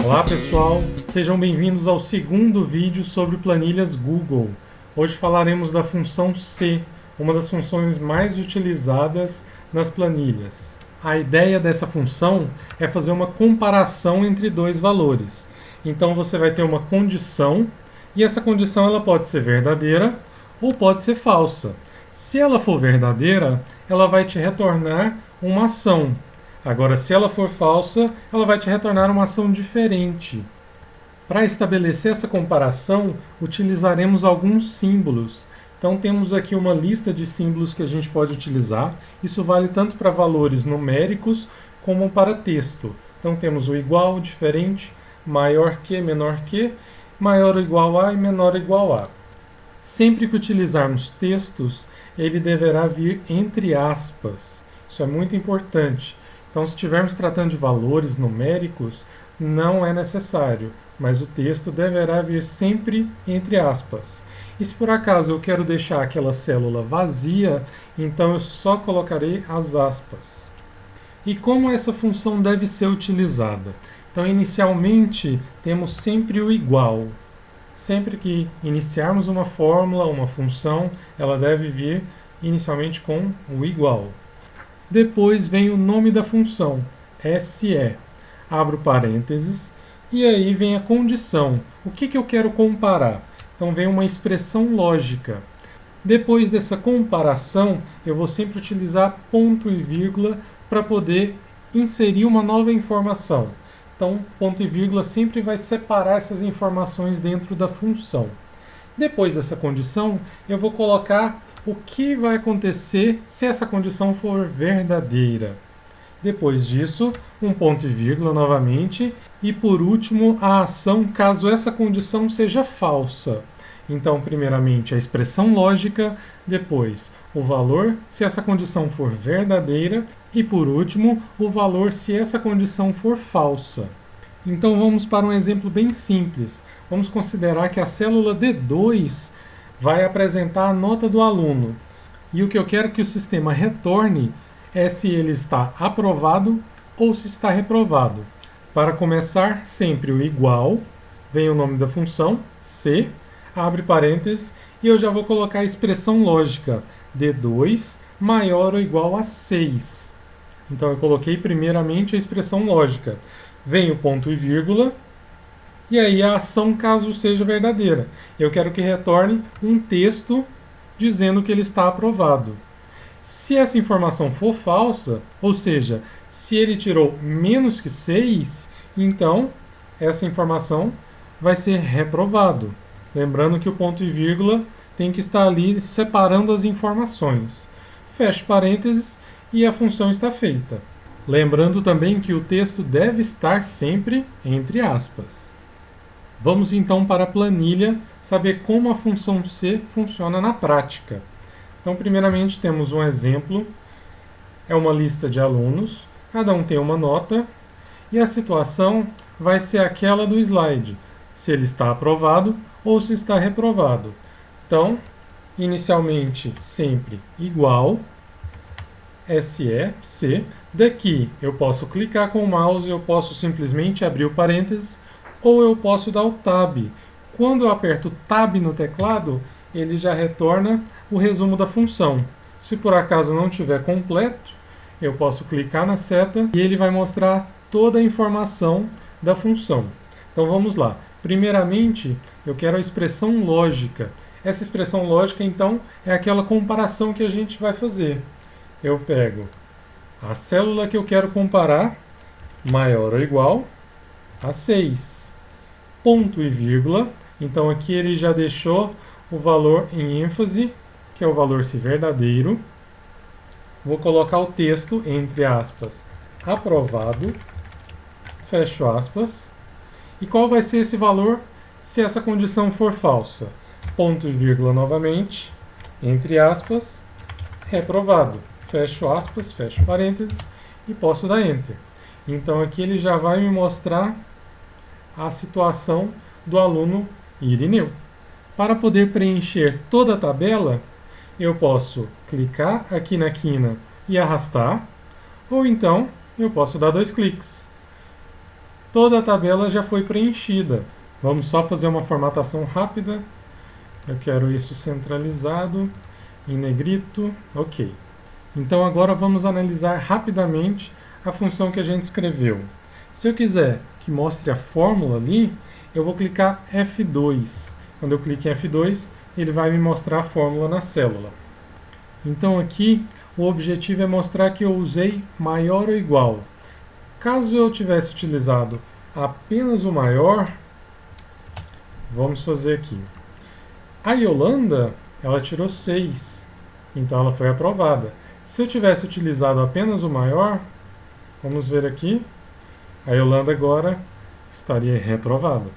Olá pessoal, sejam bem-vindos ao segundo vídeo sobre planilhas Google. Hoje falaremos da função C, uma das funções mais utilizadas nas planilhas. A ideia dessa função é fazer uma comparação entre dois valores. Então você vai ter uma condição e essa condição ela pode ser verdadeira ou pode ser falsa. Se ela for verdadeira, ela vai te retornar uma ação. Agora, se ela for falsa, ela vai te retornar uma ação diferente. Para estabelecer essa comparação, utilizaremos alguns símbolos. Então, temos aqui uma lista de símbolos que a gente pode utilizar. Isso vale tanto para valores numéricos como para texto. Então, temos o igual, diferente, maior que, maior ou igual a e menor ou igual a. Sempre que utilizarmos textos, ele deverá vir entre aspas. Isso é muito importante. Então, se estivermos tratando de valores numéricos, não é necessário, mas o texto deverá vir sempre entre aspas. E se por acaso eu quero deixar aquela célula vazia, então eu só colocarei as aspas. E como essa função deve ser utilizada? Então, inicialmente, temos sempre o igual. Sempre que iniciarmos uma fórmula, uma função, ela deve vir inicialmente com o igual. Depois vem o nome da função, SE. Abro parênteses e aí vem a condição. O que eu quero comparar? Então vem uma expressão lógica. Depois dessa comparação, eu vou sempre utilizar ponto e vírgula para poder inserir uma nova informação. Então, ponto e vírgula sempre vai separar essas informações dentro da função. Depois dessa condição, eu vou colocar o que vai acontecer se essa condição for verdadeira. Depois disso, um ponto e vírgula novamente. E por último, a ação caso essa condição seja falsa. Então, primeiramente, a expressão lógica, depois o valor se essa condição for verdadeira e, por último, o valor se essa condição for falsa. Então, vamos para um exemplo bem simples. Vamos considerar que a célula D2 vai apresentar a nota do aluno. E o que eu quero que o sistema retorne é se ele está aprovado ou se está reprovado. Para começar, sempre o igual, vem o nome da função, C, abre parênteses, e eu já vou colocar a expressão lógica, D2 maior ou igual a 6. Então eu coloquei primeiramente a expressão lógica. Vem o ponto e vírgula, e aí a ação caso seja verdadeira. Eu quero que retorne um texto dizendo que ele está aprovado. Se essa informação for falsa, ou seja, se ele tirou menos que 6, então essa informação vai ser reprovado. Lembrando que o ponto e vírgula tem que estar ali separando as informações. Fecho parênteses e a função está feita. Lembrando também que o texto deve estar sempre entre aspas. Vamos então para a planilha saber como a função C funciona na prática. Então, primeiramente, temos um exemplo. É uma lista de alunos, cada um tem uma nota, e a situação vai ser aquela do slide, se ele está aprovado ou se está reprovado. Então, inicialmente, sempre igual, SE, C. Daqui, eu posso clicar com o mouse, eu posso simplesmente abrir o parênteses, ou eu posso dar o Tab. Quando eu aperto Tab no teclado, ele já retorna o resumo da função. Se por acaso não estiver completo, eu posso clicar na seta e ele vai mostrar toda a informação da função. Então vamos lá. Primeiramente, eu quero a expressão lógica. Essa expressão lógica, então, é aquela comparação que a gente vai fazer. Eu pego a célula que eu quero comparar, maior ou igual a 6. Ponto e vírgula. Então aqui ele já deixou o valor em ênfase, que é o valor se verdadeiro. Vou colocar o texto entre aspas, aprovado, fecho aspas. E qual vai ser esse valor se essa condição for falsa? Ponto e vírgula novamente, entre aspas, reprovado. Fecho aspas, fecho parênteses e posso dar Enter. Então aqui ele já vai me mostrar a situação do aluno Irineu. Para poder preencher toda a tabela, eu posso clicar aqui na quina e arrastar, ou então eu posso dar 2 cliques. toda a tabela já foi preenchida. Vamos só fazer uma formatação rápida. Eu quero isso centralizado, em negrito, ok. Então agora vamos analisar rapidamente a função que a gente escreveu. Se eu quiser que mostre a fórmula ali, eu vou clicar F2. Quando eu clico em F2, ele vai me mostrar a fórmula na célula. Então aqui, o objetivo é mostrar que eu usei maior ou igual. Caso eu tivesse utilizado apenas o maior, vamos fazer aqui. A Yolanda, ela tirou 6, então ela foi aprovada. Se eu tivesse utilizado apenas o maior, vamos ver aqui, a Yolanda agora estaria reprovada.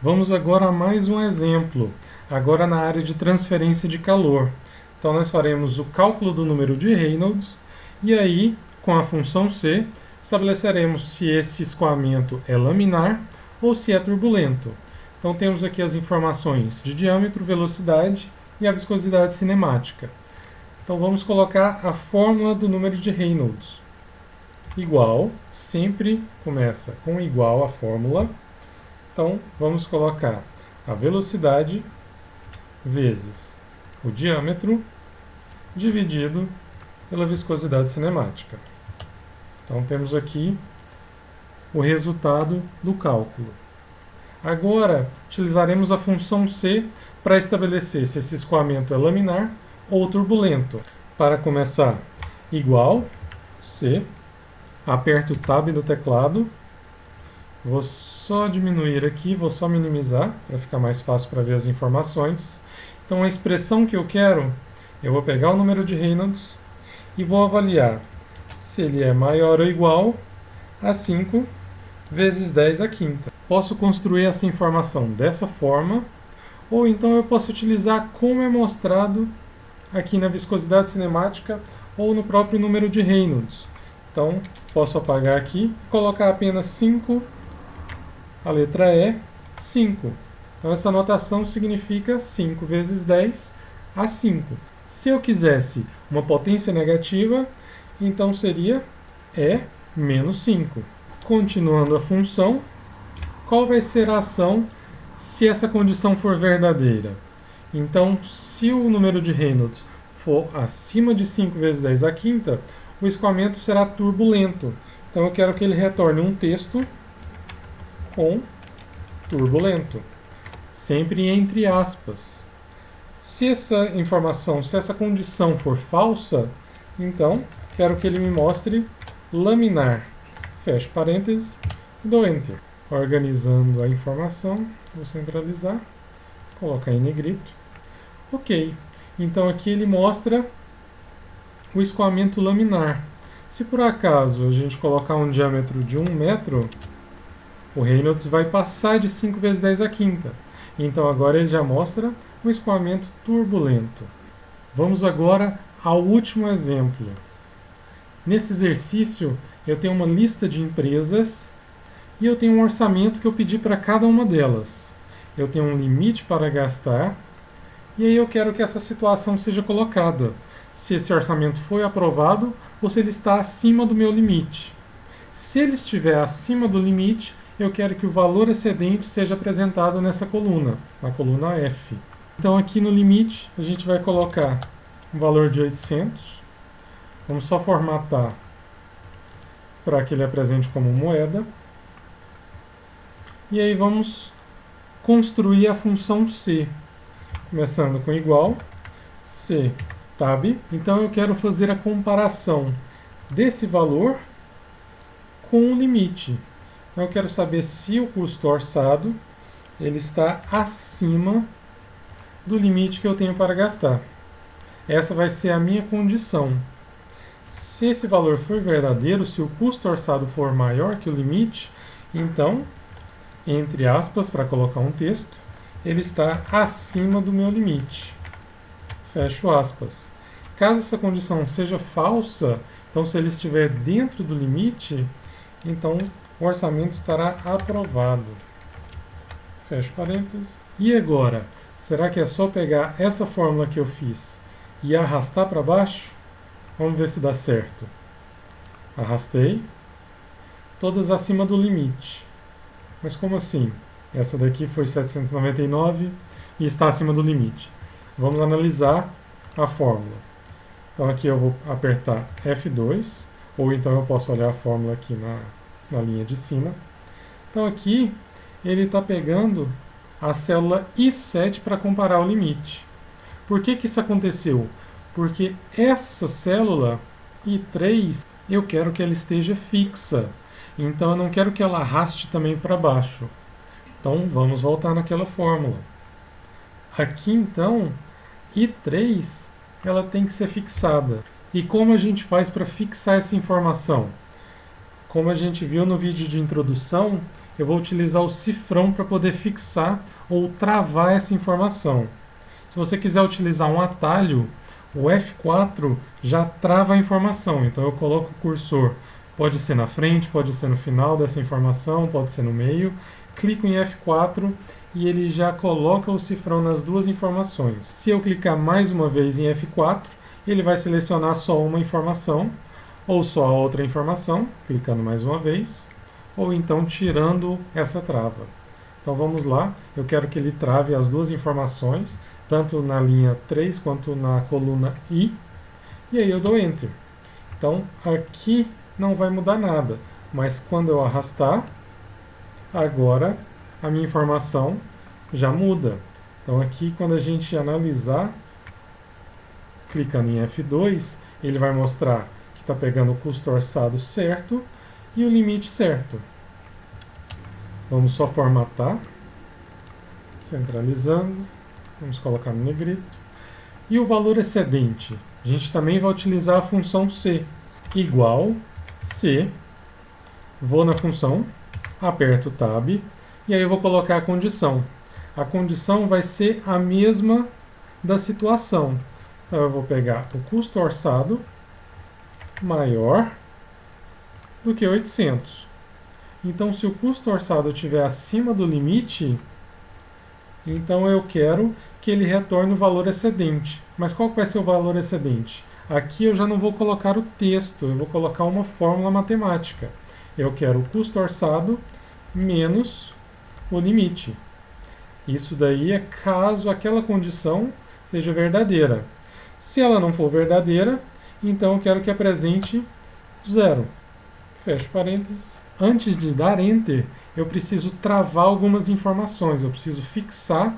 Vamos agora a mais um exemplo, agora na área de transferência de calor. Então nós faremos o cálculo do número de Reynolds e aí, com a função C, estabeleceremos se esse escoamento é laminar ou se é turbulento. Então temos aqui as informações de diâmetro, velocidade e a viscosidade cinemática. Então vamos colocar a fórmula do número de Reynolds. Igual, sempre começa com igual a fórmula. Então vamos colocar a velocidade vezes o diâmetro dividido pela viscosidade cinemática. Então temos aqui o resultado do cálculo. Agora utilizaremos a função C para estabelecer se esse escoamento é laminar ou turbulento. Para começar, igual, C, aperto o Tab no teclado, vou só diminuir aqui, vou só minimizar para ficar mais fácil para ver as informações. Então a expressão que eu quero, eu vou pegar o número de Reynolds e vou avaliar se ele é maior ou igual a 5 vezes 10 à quinta. Posso construir essa informação dessa forma, ou então eu posso utilizar como é mostrado aqui na viscosidade cinemática ou no próprio número de Reynolds. Então, posso apagar aqui e colocar apenas 5, a letra E, 5. Então, essa notação significa 5 vezes 10 a 5. Se eu quisesse uma potência negativa, então seria E menos 5. Continuando a função, qual vai ser a ação se essa condição for verdadeira? Então, se o número de Reynolds for acima de 5 vezes 10 à quinta, o escoamento será turbulento. Então, eu quero que ele retorne um texto com turbulento, sempre entre aspas. Se essa informação, se essa condição for falsa, então, quero que ele me mostre laminar. Fecho parênteses e dou Enter. Organizando a informação, vou centralizar, colocar em negrito. Ok, então aqui ele mostra o escoamento laminar. Se por acaso a gente colocar um diâmetro de 1 metro, o Reynolds vai passar de 5 vezes 10 à quinta. Então agora ele já mostra um escoamento turbulento. Vamos agora ao último exemplo. Nesse exercício eu tenho uma lista de empresas e eu tenho um orçamento que eu pedi para cada uma delas. Eu tenho um limite para gastar e aí eu quero que essa situação seja colocada. Se esse orçamento foi aprovado ou se ele está acima do meu limite. Se ele estiver acima do limite, eu quero que o valor excedente seja apresentado nessa coluna, na coluna F. Então aqui no limite a gente vai colocar um valor de 800. Vamos só formatar para que ele apresente como moeda. E aí vamos construir a função C. Começando com igual, C, tab. Então eu quero fazer a comparação desse valor com o limite. Então eu quero saber se o custo orçado ele está acima do limite que eu tenho para gastar. Essa vai ser a minha condição. Se esse valor for verdadeiro, se o custo orçado for maior que o limite, então, entre aspas, para colocar um texto, ele está acima do meu limite. Fecho aspas. Caso essa condição seja falsa, então se ele estiver dentro do limite, então o orçamento estará aprovado. Fecho parênteses. E agora, será que é só pegar essa fórmula que eu fiz e arrastar para baixo? Vamos ver se dá certo. Arrastei. Todas acima do limite. Mas como assim? Essa daqui foi 799 e está acima do limite. Vamos analisar a fórmula. Então aqui eu vou apertar F2, ou então eu posso olhar a fórmula aqui na linha de cima. Então aqui ele está pegando a célula I7 para comparar o limite. Por que isso aconteceu? Porque essa célula I3 eu quero que ela esteja fixa. Então eu não quero que ela arraste também para baixo. Então vamos voltar naquela fórmula. Aqui então, I3 ela tem que ser fixada. E como a gente faz para fixar essa informação? Como a gente viu no vídeo de introdução, eu vou utilizar o cifrão para poder fixar ou travar essa informação. Se você quiser utilizar um atalho, o F4 já trava a informação. Então eu coloco o cursor, pode ser na frente, pode ser no final dessa informação, pode ser no meio. Clico em F4 e ele já coloca o cifrão nas duas informações. Se eu clicar mais uma vez em F4, ele vai selecionar só uma informação, ou só a outra informação, clicando mais uma vez, ou então tirando essa trava. Então vamos lá, eu quero que ele trave as duas informações, tanto na linha 3 quanto na coluna I, e aí eu dou Enter. Então aqui não vai mudar nada, mas quando eu arrastar, agora a minha informação já muda. Então aqui quando a gente analisar, clicando em F2, ele vai mostrar que está pegando o custo orçado certo e o limite certo. Vamos só formatar, centralizando, vamos colocar no negrito. E o valor excedente? A gente também vai utilizar a função C, igual C, vou na função, aperto o Tab, e aí eu vou colocar a condição. A condição vai ser a mesma da situação. Então eu vou pegar o custo orçado maior do que 800. Então se o custo orçado estiver acima do limite, então eu quero que ele retorne o valor excedente. Mas qual vai ser o valor excedente? Aqui eu já não vou colocar o texto, eu vou colocar uma fórmula matemática. Eu quero o custo orçado menos o limite. Isso daí é caso aquela condição seja verdadeira. Se ela não for verdadeira, então eu quero que apresente 0. Fecho parênteses. Antes de dar Enter, eu preciso travar algumas informações. Eu preciso fixar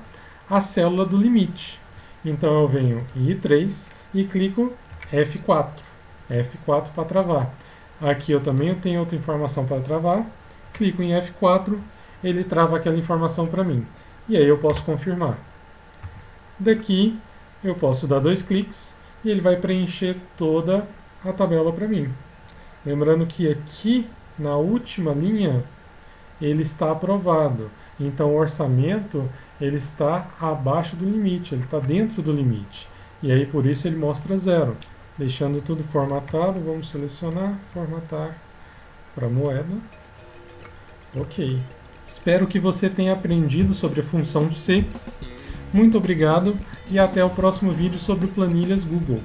a célula do limite. Então eu venho em I3 e clico F4. F4 para travar. Aqui eu também tenho outra informação para travar. Clico em F4, ele trava aquela informação para mim. E aí eu posso confirmar. Daqui eu posso dar 2 cliques e ele vai preencher toda a tabela para mim. Lembrando que aqui na última linha ele está aprovado. Então o orçamento ele está abaixo do limite, ele está dentro do limite. E aí por isso ele mostra 0. Deixando tudo formatado, vamos selecionar, formatar para moeda. Ok. Espero que você tenha aprendido sobre a função C. Muito obrigado e até o próximo vídeo sobre planilhas Google.